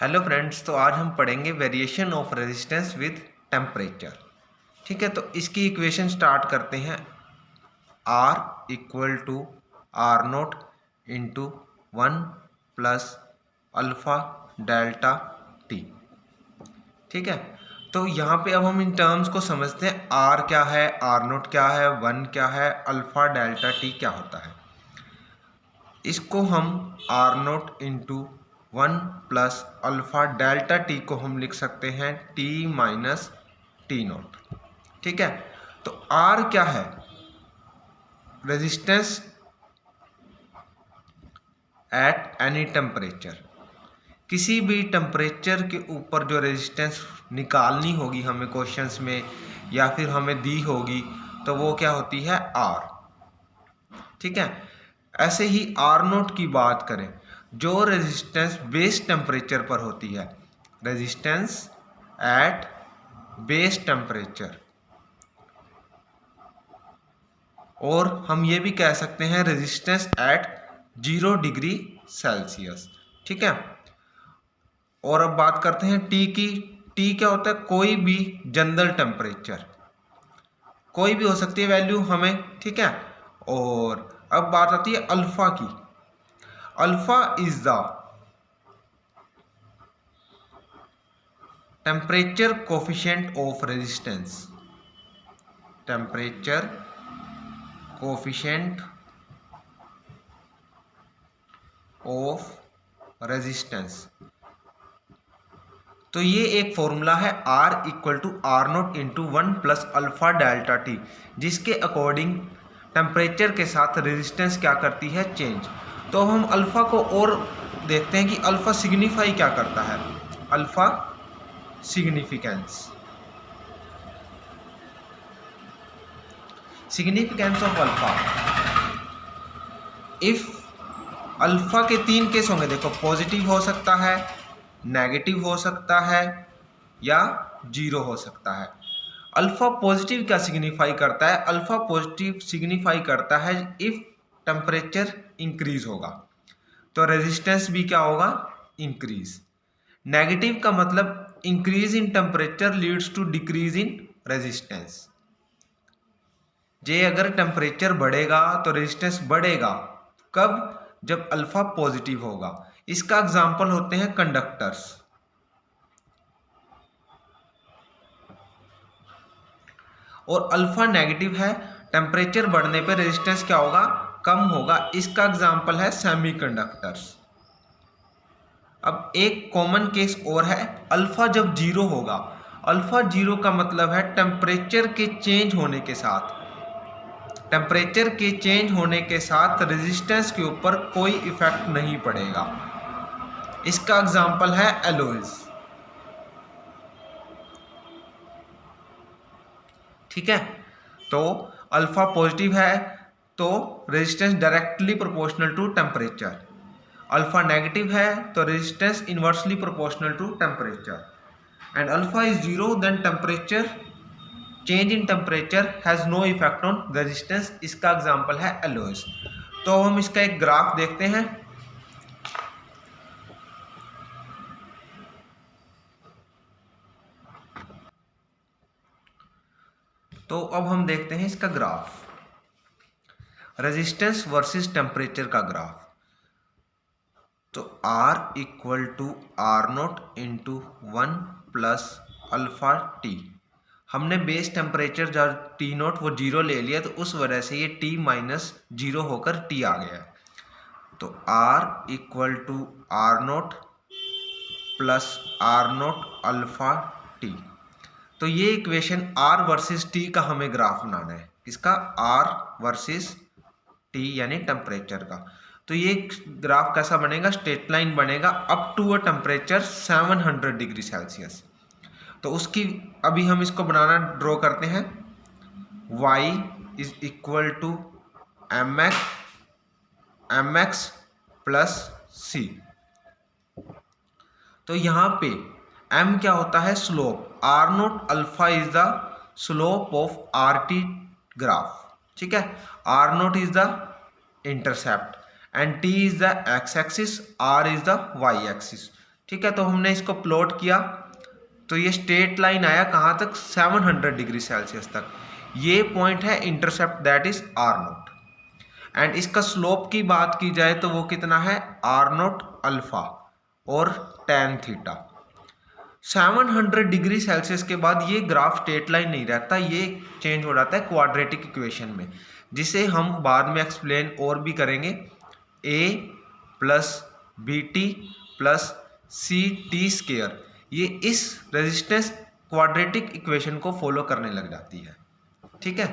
Hello friends, तो आज हम पढ़ेंगे variation of resistance with temperature. ठीक है, तो इसकी इक्वेशन स्टार्ट करते हैं। R equal to R naught into 1 plus alpha delta T. ठीक है, तो यहाँ पे अब हम इन टर्म्स को समझते हैं। R क्या है, आर नोट क्या है, 1 क्या है, अल्फ़ा डेल्टा टी क्या होता है। इसको हम R naught into 1 plus alpha delta T को हम लिख सकते हैं टी माइनस टी नोट। ठीक है, तो आर क्या है, रेजिस्टेंस एट एनी टेम्परेचर। किसी भी टेम्परेचर के ऊपर जो रेजिस्टेंस निकालनी होगी हमें क्वेश्चंस में या फिर हमें दी होगी, तो वो क्या होती है, आर। ठीक है, ऐसे ही आर नोट की बात करें, जो रेजिस्टेंस बेस टेम्परेचर पर होती है, रेजिस्टेंस एट बेस टेम्परेचर, और हम ये भी कह सकते हैं रेजिस्टेंस एट 0 डिग्री सेल्सियस। ठीक है, और अब बात करते हैं टी की। टी क्या होता है, कोई भी जनरल टेम्परेचर, कोई भी हो सकती है वैल्यू हमें। ठीक है, और अब बात आती है अल्फा की। Alpha is the temperature coefficient of resistance. Temperature coefficient of resistance. तो ये एक फॉर्मूला है R equal to R naught into 1 plus alpha delta T, जिसके अकॉर्डिंग टेम्परेचर के साथ रेजिस्टेंस क्या करती है, चेंज। तो हम अल्फ़ा को और देखते हैं कि अल्फ़ा सिग्निफाई क्या करता है। Alpha significance, significance of alpha. If alpha के 3 केस होंगे, देखो, पॉजिटिव हो सकता है, नेगेटिव हो सकता है या 0 हो सकता है। अल्फ़ा पॉजिटिव क्या सिग्निफाई करता है, अल्फ़ा पॉजिटिव सिग्निफाई करता है इफ टेम्परेचर इंक्रीज होगा तो रेजिस्टेंस भी क्या होगा, इंक्रीज। नेगेटिव का मतलब increase in temperature leads to decrease in resistance. जे अगर टेम्परेचर बढ़ेगा तो रेजिस्टेंस बढ़ेगा, कब, जब अल्फ़ा पॉजिटिव होगा। इसका एग्जाम्पल होते हैं कंडक्टर्स। और अल्फा नेगेटिव है, टेम्परेचर बढ़ने पर रेजिस्टेंस क्या होगा, कम होगा। इसका एग्जाम्पल है सेमीकंडक्टर्स। अब एक कॉमन केस और है, अल्फा जब 0 होगा। अल्फा 0 का मतलब है टेम्परेचर के चेंज होने के साथ, टेम्परेचर के चेंज होने के साथ रेजिस्टेंस के ऊपर कोई इफेक्ट नहीं पड़ेगा। इसका एग्जाम्पल है एलॉयज। ठीक है, तो अल्फा पॉजिटिव है तो resistance directly proportional to temperature, alpha negative है तो resistance inversely proportional to temperature, and alpha is 0 then temperature change in temperature has no effect on resistance. इसका एग्जांपल है एलॉयज। तो हम इसका एक ग्राफ देखते हैं। तो अब हम देखते हैं इसका ग्राफ, रेजिस्टेंस वर्सेस टेम्परेचर का ग्राफ। तो R equal to R naught into 1 plus alpha T. हमने बेस टेम्परेचर जब टी नोट वो 0 ले लिया, तो उस वजह से ये T माइनस 0 होकर T आ गया। तो R equal to R naught plus R naught alpha T. तो ये इक्वेशन R वर्सेस T का हमें ग्राफ बनाना है। किसका, R वर्सेस T यानी टेम्परेचर का। तो ये ग्राफ कैसा बनेगा, स्ट्रेट लाइन बनेगा up to a temperature 700 degree Celsius. तो उसकी अभी हम इसको बनाना ड्रॉ करते हैं। y is equal to m x plus c. तो यहाँ पे m क्या होता है, slope. R naught alpha is the slope of R T graph. ठीक है, R naught is the intercept and t is the x axis, r is the y axis। ठीक है। तो हमने इसको प्लॉट किया तो ये स्ट्रेट लाइन आया कहाँ तक, 700 डिग्री सेल्सियस तक। ये पॉइंट है intercept, that is R naught. And इसका स्लोप की बात की जाए तो वो कितना है, आर नोट अल्फा और tan थीटा। 700 डिग्री सेल्सियस के बाद ये ग्राफ स्ट्रेट लाइन नहीं रहता, ये चेंज हो जाता है क्वाड्रेटिक इक्वेशन में, जिसे हम बाद में एक्सप्लेन और भी करेंगे। a plus B T plus C T square, ये इस रेजिस्टेंस क्वाड्रेटिक इक्वेशन को फॉलो करने लग जाती है। ठीक है।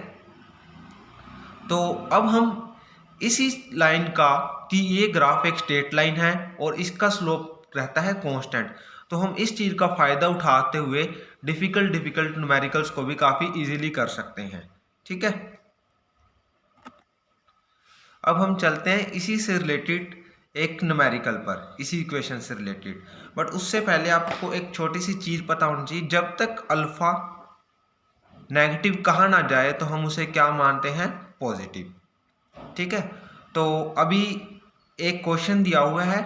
तो अब हम इसी लाइन का कि ये ग्राफ एक स्ट्रेट लाइन है और इसका स्लोप रहता है कांस्टेंट, तो हम इस चीज़ का फ़ायदा उठाते हुए डिफ़िकल्ट न्यूमेरिकल्स को भी काफ़ी इजीली कर सकते हैं। ठीक है। अब हम चलते हैं इसी से रिलेटेड एक न्यूमेरिकल पर, इसी इक्वेशन से रिलेटेड। बट उससे पहले आपको एक छोटी सी चीज़ पता होनी चाहिए, जब तक अल्फ़ा नेगेटिव कहा ना जाए तो हम उसे क्या मानते हैं, पॉजिटिव। ठीक है। तो अभी एक क्वेश्चन दिया हुआ है,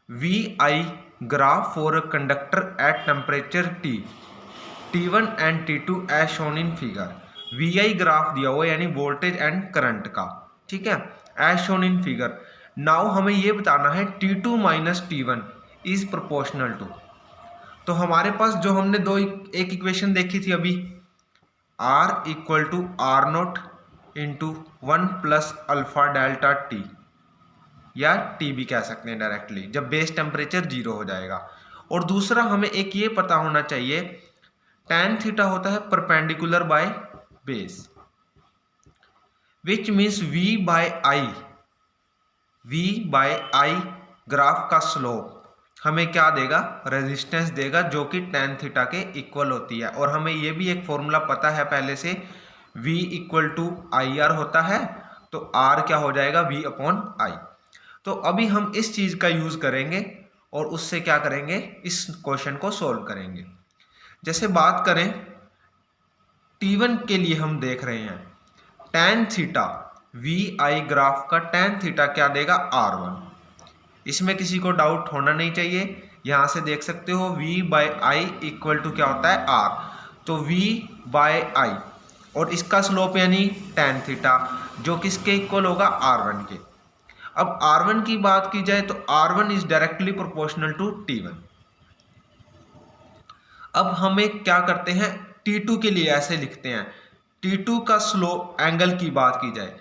V I graph for a conductor at temperature T1 and T2 as shown in figure. V I graph दिया हुआ है यानी वोल्टेज एंड करंट का। ठीक है, as shown in figure. Now हमें ये बताना है T2 minus T1 is proportional to. तो हमारे पास जो हमने एक इक्वेशन देखी थी अभी, R equal to R naught into 1 plus alpha delta T, या टी भी कह सकते हैं डायरेक्टली, जब बेस टेम्परेचर 0 हो जाएगा। और दूसरा हमें एक ये पता होना चाहिए, tan थीटा होता है perpendicular by base, which means V by I graph का स्लोप हमें क्या देगा, रेजिस्टेंस देगा, जो कि tan थीटा के इक्वल होती है। और हमें ये भी एक फॉर्मूला पता है पहले से, V equal to I R होता है, तो R क्या हो जाएगा, V अपॉन आई। तो अभी हम इस चीज़ का यूज़ करेंगे और उससे क्या करेंगे, इस क्वेश्चन को सॉल्व करेंगे। जैसे बात करें T1 के लिए, हम देख रहे हैं tan theta, V I graph का tan थीटा क्या देगा, R1। इसमें किसी को डाउट होना नहीं चाहिए। यहाँ से देख सकते हो V by I equal to क्या होता है, R। तो V बाय आई और इसका स्लोप यानी tan थीटा, जो किसके इक्वल होगा, R1 के। अब R1 की बात की जाए तो R1 is directly proportional to T1। अब हमें क्या करते हैं, T2 के लिए ऐसे लिखते हैं, T2 का स्लोप एंगल की बात की जाए,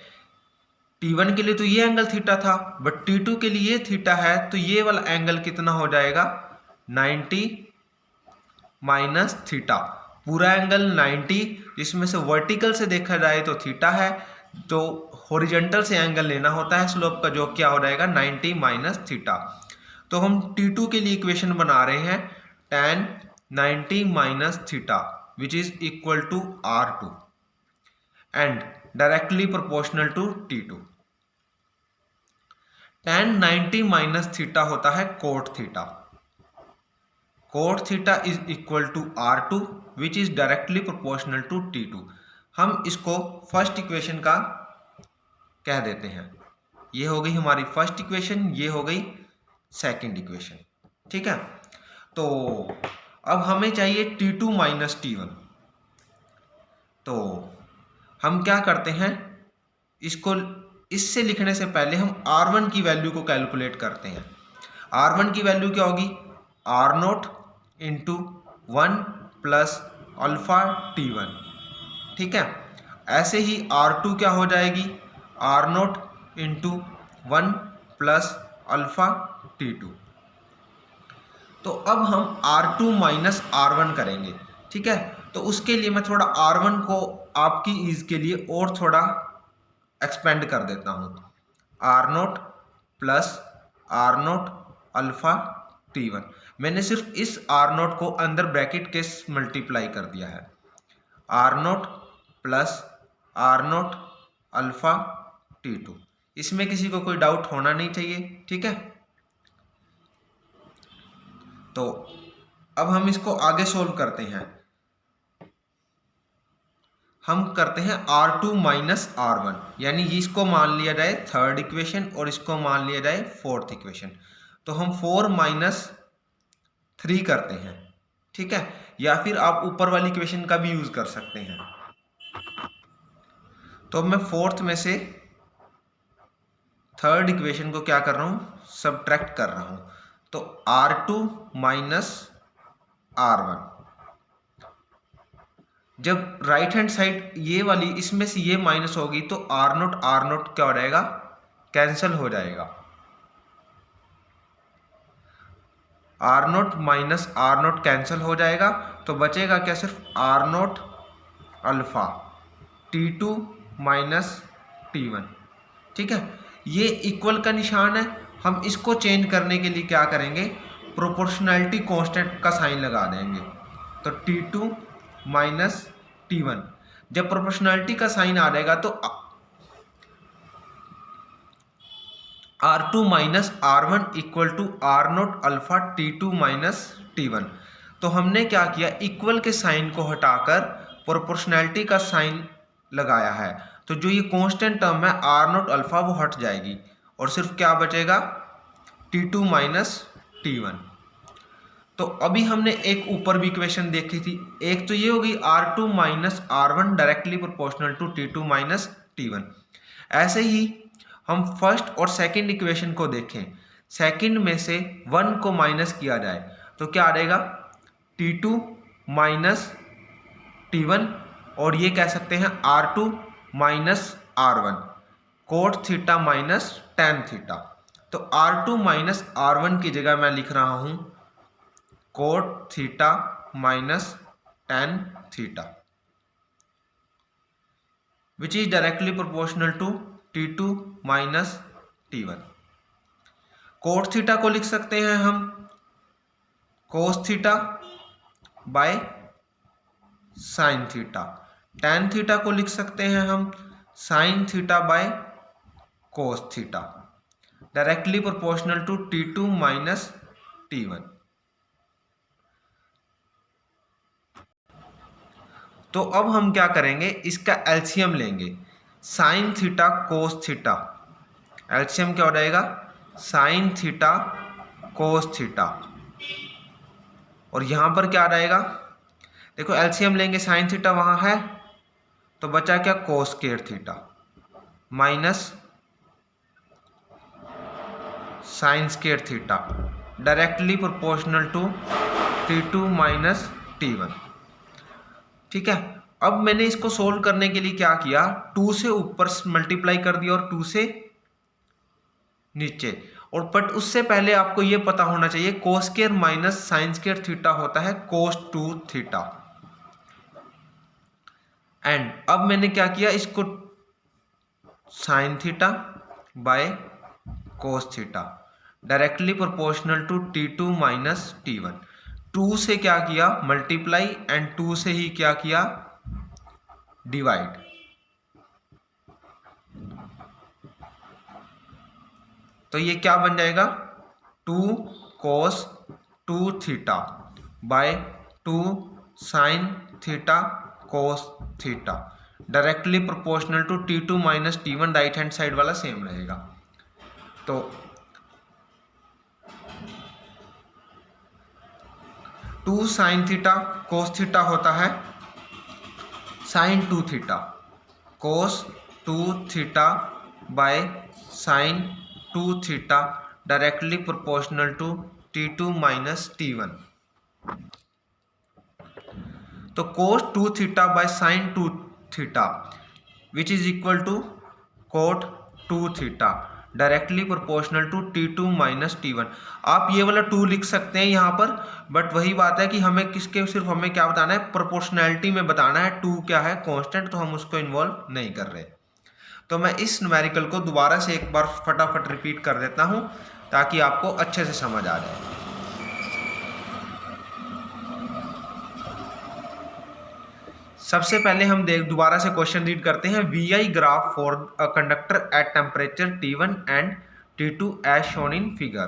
T1 के लिए तो ये एंगल थीटा था, बट T2 के लिए ये थीटा है, तो ये वाला एंगल कितना हो जाएगा, 90 माइनस थीटा। पूरा एंगल 90, जिसमें से वर्टिकल से देखा जाए तो थीटा है, तो हॉरिजॉन्टल से एंगल लेना होता है स्लोप का, जो क्या हो जाएगा 90 माइनस थीटा। तो हम T2 के लिए इक्वेशन बना रहे हैं tan 90 minus theta which is equal to R2 and directly proportional to T2। tan 90 minus theta होता है cot theta. Cot theta is equal to R2 which is directly proportional to T2। हम इसको first equation का कह देते हैं। ये हो गई हमारी फर्स्ट इक्वेशन, ये हो गई सेकंड इक्वेशन। ठीक है। तो अब हमें चाहिए T2 माइनस T1। तो हम क्या करते हैं, इसको इससे लिखने से पहले हम R1 की वैल्यू को कैलकुलेट करते हैं। R1 की वैल्यू क्या होगी, R note into 1 plus alpha T1। ठीक है। ऐसे ही R2 क्या हो जाएगी, R note into 1 plus alpha T2। तो अब हम R2 माइनस R1 करेंगे। ठीक है। तो उसके लिए मैं थोड़ा R1 को आपकी ईज के लिए और थोड़ा एक्सपेंड कर देता हूँ, R note plus R naught alpha T1। मैंने सिर्फ इस R नोट को अंदर ब्रैकेट के मल्टीप्लाई कर दिया है, R note plus R naught alpha T2। इसमें किसी को कोई डाउट होना नहीं चाहिए। ठीक है। तो अब हम इसको आगे सोल्व करते हैं। हम करते हैं R2 माइनस R1, यानी इसको मान लिया जाए थर्ड इक्वेशन और इसको मान लिया जाए फोर्थ इक्वेशन। तो हम 4 माइनस 3 करते हैं, ठीक है। या फिर आप ऊपर वाली इक्वेशन का भी यूज कर सकते हैं। तो अब मैं फोर्थ में से थर्ड इक्वेशन को क्या कर रहा हूं, सबट्रैक्ट कर रहा हूं। तो R2 माइनस R1, जब राइट हैंड साइड ये वाली इसमें से ये माइनस होगी तो R नोट क्या हो जाएगा, कैंसिल हो जाएगा। R note minus R note cancel हो जाएगा, तो बचेगा क्या, सिर्फ R naught alpha T2 minus T1, ठीक है। ये इक्वल का निशान है, हम इसको चेंज करने के लिए क्या करेंगे, प्रोपोर्शनैलिटी कांस्टेंट का साइन लगा देंगे। तो T2 माइनस T1, जब प्रोपोर्शनैलिटी का साइन आ जाएगा तो R2 minus R1 equal to R naught alpha T2 minus T1। तो हमने क्या किया, इक्वल के साइन को हटाकर प्रोपोर्शनैलिटी का साइन लगाया है, तो जो ये कांस्टेंट टर्म है R नोट अल्फा वो हट जाएगी और सिर्फ क्या बचेगा, T2 माइनस T1। तो अभी हमने एक ऊपर भी इक्वेशन देखी थी, एक तो ये होगी R2 minus R1 directly proportional to T2 minus T1। ऐसे ही हम फर्स्ट और सेकंड इक्वेशन को देखें, सेकंड में से 1 को माइनस किया जाए तो क्या आ जाएगा, T2 माइनस T1, और ये कह सकते हैं R2 minus R1 coat theta minus tan theta. तो R2 माइनस R1 की जगह मैं लिख रहा हूं cot theta minus tan theta, which is directly proportional to T2 minus T1। Cot theta को लिख सकते हैं हम cos theta by sine theta, tan theta को लिख सकते हैं हम sine theta by cos theta, directly proportional to T2 minus T1। तो अब हम क्या करेंगे, इसका एलसीएम लेंगे, sine theta cos theta, LCM क्या हो जाएगा, साइन थीटा कोस थीटा, और यहां पर क्या आ जाएगा, देखो एलसीएम लेंगे, साइन थीटा वहां है तो बचा क्या, cos square theta minus sine square theta, directly proportional to T2 minus T1, ठीक है। अब मैंने इसको सोल्व करने के लिए क्या किया, 2 से ऊपर मल्टीप्लाई कर दिया और 2 से नीचे, और बट उससे पहले आपको ये पता होना चाहिए cos square minus sine square theta होता है कोस 2 थीटा। एंड अब मैंने क्या किया, इसको sine theta by cos theta directly proportional to T2 minus T1, 2 से क्या किया मल्टीप्लाई एंड 2 से ही क्या किया डिवाइड, तो ये क्या बन जाएगा 2 cos 2 theta by 2 sine theta cos theta directly proportional to T2 minus T1, right hand side वाला सेम रहेगा। तो 2 साइन थीटा कोस थीटा होता है sine 2 theta cos 2 theta by sine 2 theta directly proportional to T2 minus T1। तो cos 2 theta by sine 2 theta which is equal to cot 2 theta directly proportional to T2 minus T1। आप ये वाला 2 लिख सकते हैं यहाँ पर, बट वही बात है कि हमें किसके सिर्फ हमें क्या बताना है, प्रोपोर्शनैलिटी में बताना है, 2 क्या है कांस्टेंट, तो हम उसको इन्वॉल्व नहीं कर रहे। तो मैं इस न्यूमेरिकल को दोबारा से एक बार फटाफट रिपीट कर देता हूँ ताकि आपको अच्छे से समझ आ जाए। सबसे पहले हम दोबारा से क्वेश्चन रीड करते हैं। VI graph for a conductor at temperature T1 and T2 as shown in figure.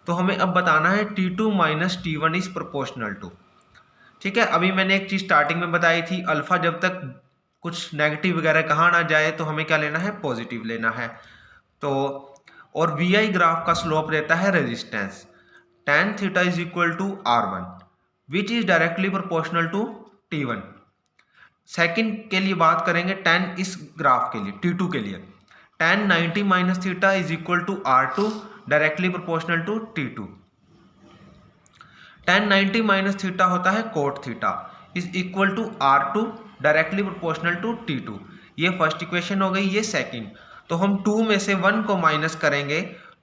तो हमें अब बताना है T2 minus T1 is proportional to, ठीक है। अभी मैंने एक चीज स्टार्टिंग में बताई थी, अल्फा जब तक कुछ नेगेटिव वगैरह कहा ना जाए तो हमें क्या लेना है, पॉजिटिव लेना है। तो और VI ग्राफ का स्लोप देता है resistance tan theta is equal to R1 which is directly proportional to T1। Second के लिए बात करेंगे tan इस ग्राफ के लिए T2 के लिए tan 90 minus theta is equal to R2 directly proportional to T2। tan 90 minus theta होता है cot theta is equal to R2 directly proportional to T2। ये फर्स्ट इक्वेशन हो गई, ये सेकंड। तो हम 2 में से 1 को माइनस करेंगे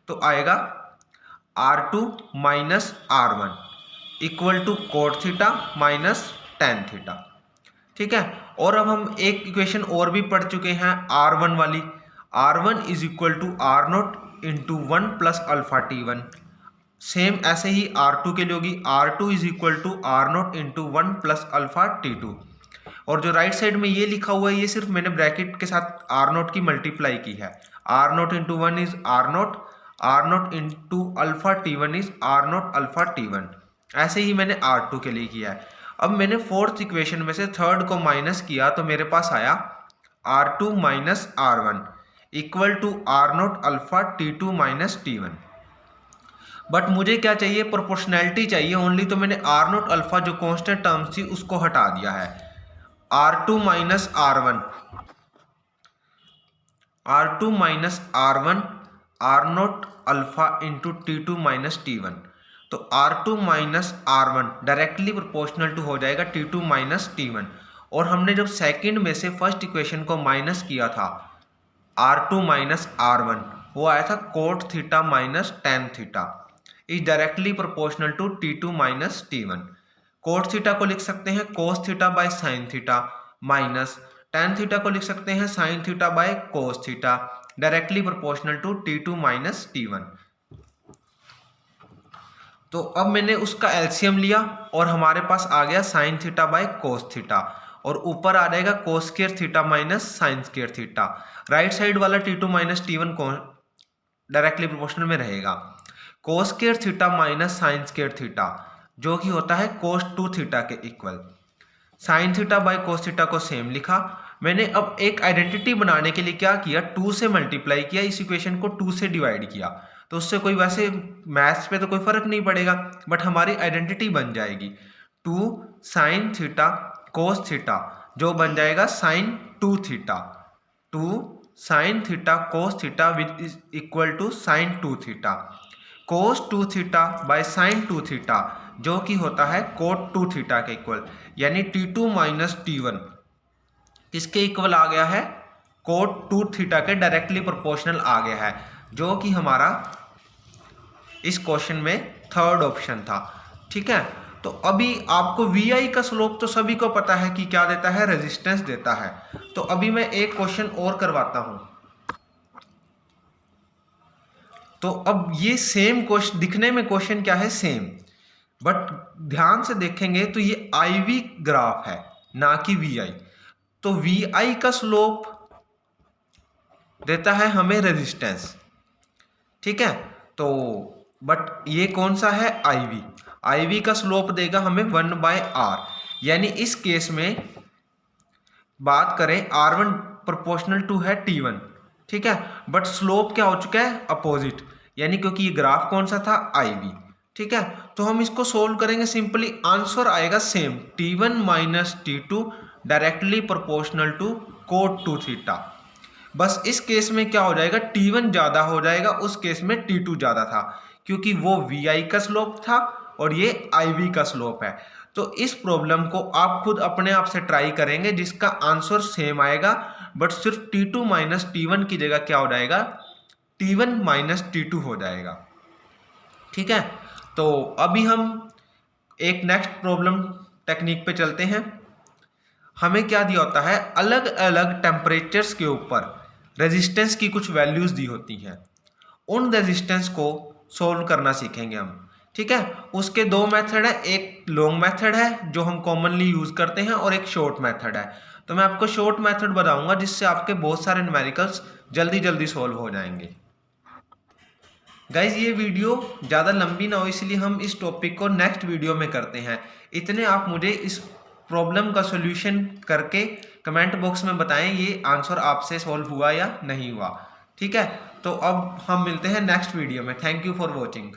तो आएगा R2 minus R1 equal to cot theta minus tan theta. ठीक है, और अब हम एक इक्वेशन और भी पढ़ चुके हैं R1 वाली, R1 is equal to R0 into 1 plus alpha T1। Same ऐसे ही R2 के लिए होगी, R2 is equal to R0 into 1 plus alpha T2। और जो राइट साइड में ये लिखा हुआ है ये सिर्फ मैंने ब्रैकेट के साथ R0 की मल्टीप्लाई की है। R0 into 1 is R0, R0 into alpha T1 is R0 alpha T1। ऐसे ही मैंने R2 के लिए किया है। अब मैंने फोर्थ इक्वेशन में से थर्ड को माइनस किया तो मेरे पास आया R2 minus R1 equal to R0 alpha T2 minus T1। But मुझे क्या चाहिए, प्रोपोर्शनैलिटी चाहिए ओनली, तो मैंने R0 अल्फा जो कांस्टेंट टर्म्स थी उसको हटा दिया है। R2 minus R1, R2 minus R1 R0 alpha into T2 minus T1। तो R2 minus R1 directly proportional to हो जाएगा T2 माइनस T1। और हमने जब सेकंड में से फर्स्ट इक्वेशन को माइनस किया था R2 माइनस R1 वो आया था cot theta minus tan theta is directly proportional to T2 minus T1। Cot theta को लिख सकते हैं cos theta by sine theta minus tan theta को लिख सकते हैं sine theta by cos theta directly proportional to T2 minus T1। तो अब मैंने उसका एलसीएम लिया और हमारे पास आ गया sign theta by cos theta और ऊपर आ जाएगा कोस square theta minus sine square theta. Right side वाला T2 माइनस T1 को डायरेक्टली प्रोपोर्शनल में रहेगा। कोस square theta minus sine square theta जो कि होता है कोस 2 थीटा के equal. Sign theta by cos theta को सेम लिखा मैंने। अब एक आइडेंटिटी बनाने के लिए क्या किया, 2 से मल्टीप्लाई किया, इस इक्वेशन को 2 से डिवाइड किया। तो उससे कोई वैसे मैथ्स पे तो कोई फर्क नहीं पड़ेगा बट हमारी आइडेंटिटी बन जाएगी 2 साइन थीटा कोस थीटा जो बन जाएगा sine 2 theta. 2 sine theta cos theta which is equal to sine 2 theta. Cos 2 theta by sine 2 theta जो कि होता है कोट 2 थीटा के इक्वल, यानी T2 माइनस T1 किसके इक्वल आ गया है, कोट 2 थीटा के डायरेक्टली प्रोपोर्शनल आ गया है, जो कि हमारा इस क्वेश्चन में थर्ड ऑप्शन था। ठीक है, तो अभी आपको VI का स्लोप तो सभी को पता है कि क्या देता है, रेजिस्टेंस देता है। तो अभी मैं एक क्वेश्चन और करवाता हूं। तो अब ये सेम क्वेश्चन, दिखने में क्वेश्चन क्या है सेम, बट ध्यान से देखेंगे तो ये IV ग्राफ है ना कि VI। तो VI का स्लोप देता है हमें रेजिस्टेंस, ठीक है, तो बट ये कौन सा है, IV का स्लोप देगा हमें 1/R। यानी इस केस में बात करें R1 प्रोपोर्शनल टू है T1, ठीक है, बट स्लोप क्या हो चुका है, अपोजिट, यानी क्योंकि ये ग्राफ कौन सा था, IV। ठीक है, तो हम इसको सोल्व करेंगे, सिंपली आंसर आएगा same, T1 minus T2 directly proportional to cot 2 theta. बस इस केस में क्या हो जाएगा, T1 ज़्यादा हो जाएगा, उस केस में T2 ज़्यादा था, क्योंकि वो VI का स्लोप था और ये IV का स्लोप है। तो इस प्रॉब्लम को आप खुद अपने आप से ट्राई करेंगे, जिसका आंसर सेम आएगा, बट सिर्फ T2 माइनस T1 की जगह क्या हो जाएगा, T1 माइनस T2 हो जाएगा। ठीक है, तो अभी हम एक नेक्स्ट प्रॉब्लम टेक्निक पे चलते हैं। हमें क्या दिया होता है, अलग अलग टेम्परेचर्स के ऊपर रेजिस्टेंस की कुछ वैल्यूज दी होती हैं, उन रेजिस्टेंस को सोल्व करना सीखेंगे हम। ठीक है, उसके दो मेथड है, एक लॉन्ग मेथड है जो हम कॉमनली यूज करते हैं और एक शॉर्ट मेथड है। तो मैं आपको शॉर्ट मेथड बताऊंगा जिससे आपके बहुत सारे न्यूमेरिकल्स जल्दी जल्दी सोल्व हो जाएंगे। गाइज ये वीडियो ज़्यादा लंबी ना हो इसलिए हम इस टॉपिक को नेक्स्ट वीडियो में करते हैं। इतने आप मुझे इस प्रॉब्लम का सॉल्यूशन करके कमेंट बॉक्स में बताएं ये आंसर आपसे सॉल्व हुआ या नहीं हुआ। ठीक है, तो अब हम मिलते हैं नेक्स्ट वीडियो में। Thank you for watching.